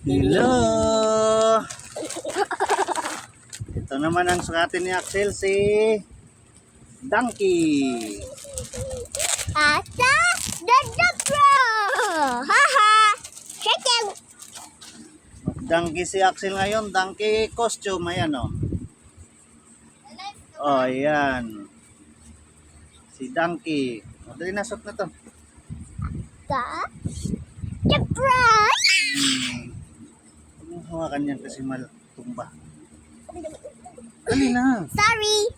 Hello! Ito naman ang sukatin ni Axel, si Donkey. Ata, Dada Pro! Haha! Chicken! Donkey si Axel ngayon, donkey costume, ayan o. Oh, ayan. Si Donkey. O, dali na, suot na to. The Pro! Huwag mong hawakan yan kasi matumba. Dali na. Sorry!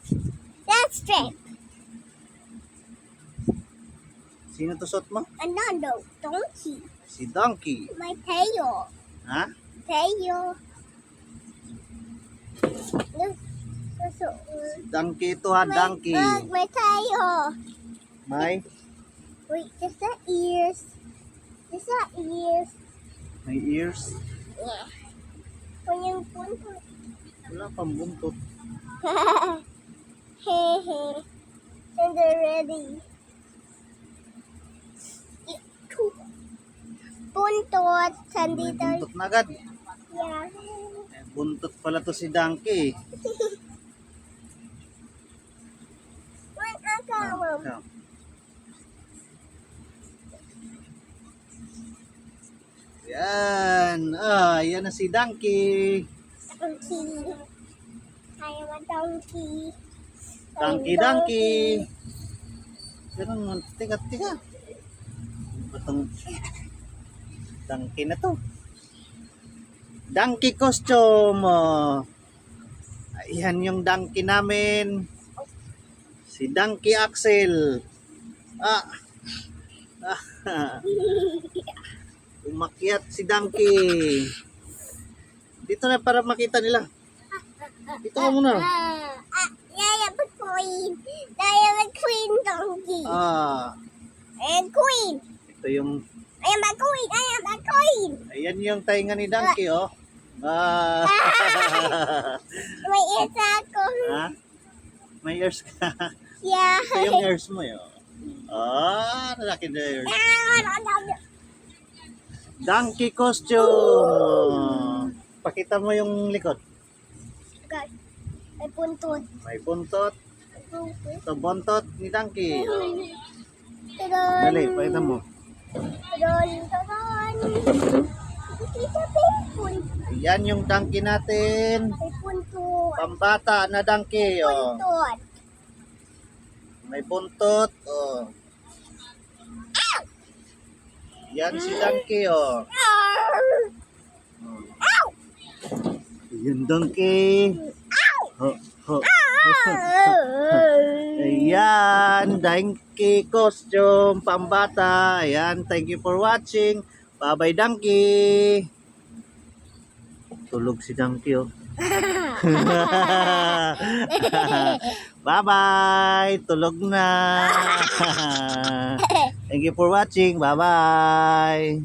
That's straight. Sino to suot mo? Another donkey. Si Donkey. My tail. Ha? Tail. Donkey ito ha, donkey. Look, my tail. May? Wait, just the ears. Just the ears. May ears. Yeah. When you punto. Wala pang buntot. Hehe. And they're ready. Puntot. May Sandito. buntot na agad. Yeah. Buntot pala to si Donkey. When I go. Ikaw. Yan. Yan na si Donkey. Donkey. I am a donkey. Donkey. Ganun, tiga. Itong Donkey na to. Donkey costume. Ayan yung Donkey namin. Si Donkey Axel. Umakyat si Donkey. Dito na para makita nila. Dito ka muna. I am a queen. I am a queen donkey. I am queen. Ito yung, I am a queen. I am a queen. ayan yung tainga ni Donkey, oh. May ears ako. Ha? May ears ka. Yeah. Ito yung ears mo, yun. Nalaki na ears. Donkey costume. Pakita mo yung likod. God. May puntot. May buntot. Ito buntot ni Donkey. Tudon. Dali, pakita mo. Tudon. Kita pimpun. Yan yung Donkey natin. May puntot. Pambata na Donkey, oh. Puntot. May buntot, oh. Yan si Donkey, oh. Yan Donkey. Ho, ho. Ayan, Donkey costume, pambata. Ayan, thank you for watching. Bye-bye, Donkey. Tulog si Donkey, oh. Bye-bye. Tulog na. Thank you for watching. Bye-bye.